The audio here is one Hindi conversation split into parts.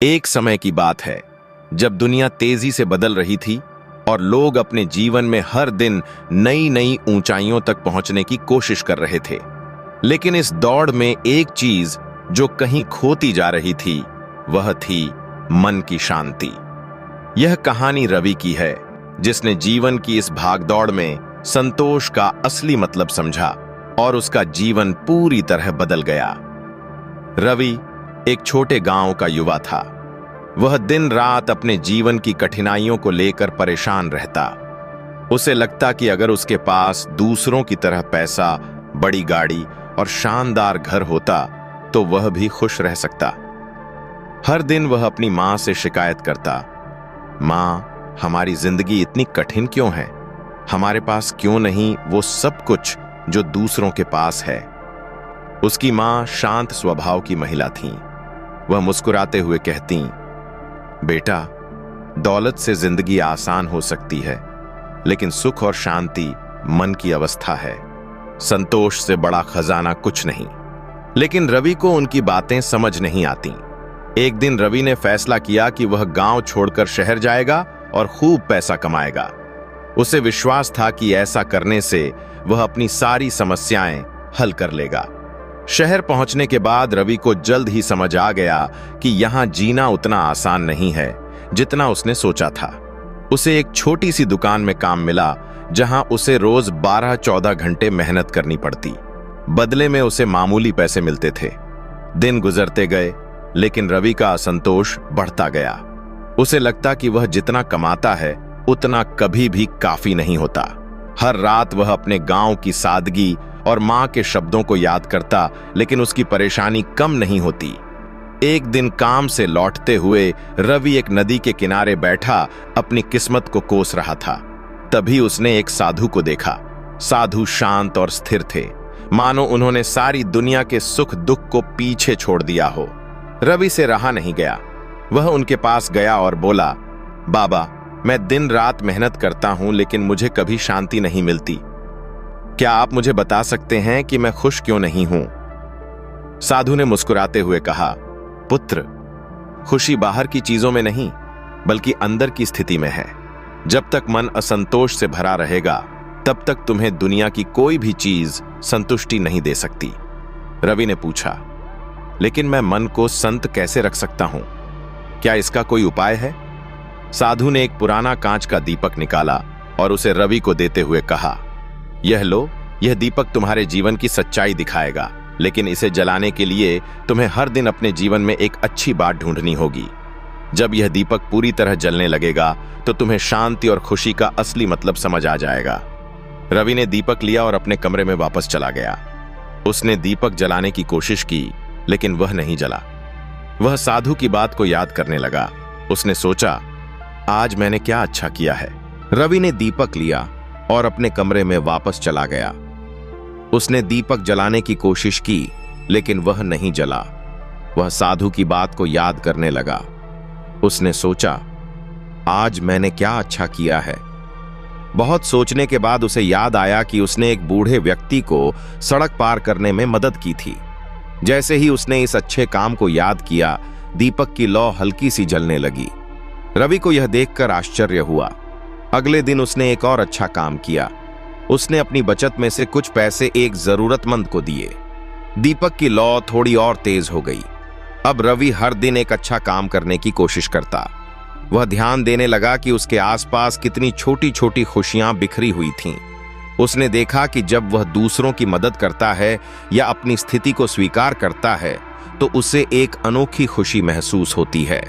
एक समय की बात है जब दुनिया तेजी से बदल रही थी और लोग अपने जीवन में हर दिन नई नई ऊंचाइयों तक पहुंचने की कोशिश कर रहे थे। लेकिन इस दौड़ में एक चीज जो कहीं खोती जा रही थी वह थी मन की शांति। यह कहानी रवि की है, जिसने जीवन की इस भागदौड़ में संतोष का असली मतलब समझा और उसका जीवन पूरी तरह बदल गया। रवि एक छोटे गांव का युवा था। वह दिन रात अपने जीवन की कठिनाइयों को लेकर परेशान रहता। उसे लगता कि अगर उसके पास दूसरों की तरह पैसा, बड़ी गाड़ी और शानदार घर होता तो वह भी खुश रह सकता। हर दिन वह अपनी मां से शिकायत करता, मां, हमारी जिंदगी इतनी कठिन क्यों है? हमारे पास क्यों नहीं वो सब कुछ जो दूसरों के पास है? उसकी मां शांत स्वभाव की महिला थीं। वह मुस्कुराते हुए कहती, बेटा, दौलत से जिंदगी आसान हो सकती है, लेकिन सुख और शांति मन की अवस्था है। संतोष से बड़ा खजाना कुछ नहीं। लेकिन रवि को उनकी बातें समझ नहीं आती। एक दिन रवि ने फैसला किया कि वह गांव छोड़कर शहर जाएगा और खूब पैसा कमाएगा। उसे विश्वास था कि ऐसा करने से वह अपनी सारी समस्याएं हल कर लेगा। शहर पहुंचने के बाद रवि को जल्द ही समझ आ गया कि यहां जीना उतना आसान नहीं है जितना उसने सोचा था। उसे एक छोटी सी दुकान में काम मिला, जहां उसे रोज 12-14 घंटे मेहनत करनी पड़ती। बदले में उसे मामूली पैसे मिलते थे। दिन गुजरते गए, लेकिन रवि का असंतोष बढ़ता गया। उसे लगता कि वह जितना कमाता है उतना कभी भी काफी नहीं होता। हर रात वह अपने गांव की सादगी और मां के शब्दों को याद करता, लेकिन उसकी परेशानी कम नहीं होती। एक दिन काम से लौटते हुए रवि एक नदी के किनारे बैठा अपनी किस्मत को कोस रहा था। तभी उसने एक साधु को देखा। साधु शांत और स्थिर थे, मानो उन्होंने सारी दुनिया के सुख दुख को पीछे छोड़ दिया हो। रवि से रहा नहीं गया। वह उनके पास गया और बोला, बाबा, मैं दिन रात मेहनत करता हूं, लेकिन मुझे कभी शांति नहीं मिलती। क्या आप मुझे बता सकते हैं कि मैं खुश क्यों नहीं हूं? साधु ने मुस्कुराते हुए कहा, पुत्र, खुशी बाहर की चीजों में नहीं, बल्कि अंदर की स्थिति में है। जब तक मन असंतोष से भरा रहेगा, तब तक तुम्हें दुनिया की कोई भी चीज संतुष्टि नहीं दे सकती। रवि ने पूछा, लेकिन मैं मन को संत कैसे रख सकता हूं? क्या इसका कोई उपाय है? साधु ने एक पुराना कांच का दीपक निकाला और उसे रवि को देते हुए कहा, यह लो, यह दीपक तुम्हारे जीवन की सच्चाई दिखाएगा, लेकिन इसे जलाने के लिए तुम्हें हर दिन अपने जीवन में एक अच्छी बात ढूंढनी होगी। जब यह दीपक पूरी तरह जलने लगेगा तो तुम्हें शांति और खुशी का असली मतलब समझ आ जाएगा। रवि ने दीपक लिया और अपने कमरे में वापस चला गया। उसने दीपक जलाने की कोशिश की, लेकिन वह नहीं जला। वह साधु की बात को याद करने लगा। उसने सोचा, आज मैंने क्या अच्छा किया है। रवि ने दीपक लिया और अपने कमरे में वापस चला गया। उसने दीपक जलाने की कोशिश की, लेकिन वह नहीं जला। वह साधु की बात को याद करने लगा। उसने सोचा, आज मैंने क्या अच्छा किया है। बहुत सोचने के बाद उसे याद आया कि उसने एक बूढ़े व्यक्ति को सड़क पार करने में मदद की थी। जैसे ही उसने इस अच्छे काम को याद किया, दीपक की लौ हल्की सी जलने लगी। रवि को यह देखकर आश्चर्य हुआ। अगले दिन उसने एक और अच्छा काम किया। उसने अपनी बचत में से कुछ पैसे एक जरूरतमंद को दिए। दीपक की लौ थोड़ी और तेज हो गई। अब रवि हर दिन एक अच्छा काम करने की कोशिश करता। वह ध्यान देने लगा कि उसके आसपास कितनी छोटी छोटी खुशियां बिखरी हुई थीं। उसने देखा कि जब वह दूसरों की मदद करता है या अपनी स्थिति को स्वीकार करता है, तो उसे एक अनोखी खुशी महसूस होती है।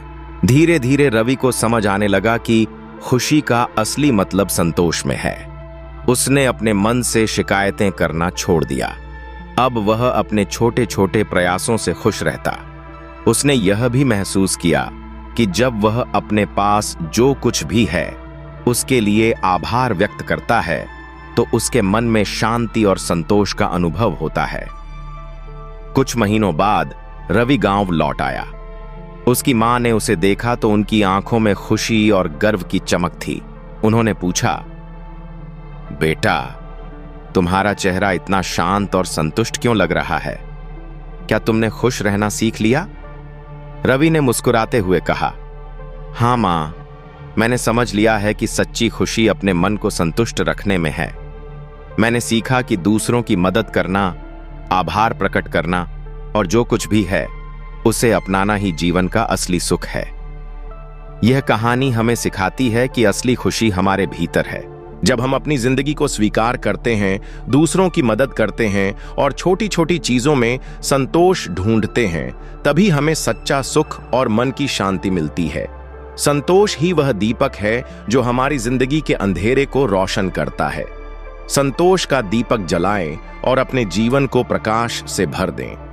धीरे धीरे रवि को समझ आने लगा कि खुशी का असली मतलब संतोष में है। उसने अपने मन से शिकायतें करना छोड़ दिया। अब वह अपने छोटे छोटे प्रयासों से खुश रहता। उसने यह भी महसूस किया कि जब वह अपने पास जो कुछ भी है उसके लिए आभार व्यक्त करता है, तो उसके मन में शांति और संतोष का अनुभव होता है। कुछ महीनों बाद रवि गांव लौट आया। उसकी मां ने उसे देखा तो उनकी आंखों में खुशी और गर्व की चमक थी। उन्होंने पूछा, बेटा, तुम्हारा चेहरा इतना शांत और संतुष्ट क्यों लग रहा है? क्या तुमने खुश रहना सीख लिया? रवि ने मुस्कुराते हुए कहा, हाँ माँ, मैंने समझ लिया है कि सच्ची खुशी अपने मन को संतुष्ट रखने में है। मैंने सीखा कि दूसरों की मदद करना, आभार प्रकट करना और जो कुछ भी है उसे अपनाना ही जीवन का असली सुख है। यह कहानी हमें सिखाती है कि असली खुशी हमारे भीतर है। जब हम अपनी जिंदगी को स्वीकार करते हैं, दूसरों की मदद करते हैं और छोटी छोटी चीजों में संतोष ढूंढते हैं, तभी हमें सच्चा सुख और मन की शांति मिलती है। संतोष ही वह दीपक है जो हमारी जिंदगी के अंधेरे को रोशन करता है। संतोष का दीपक जलाएं और अपने जीवन को प्रकाश से भर दें।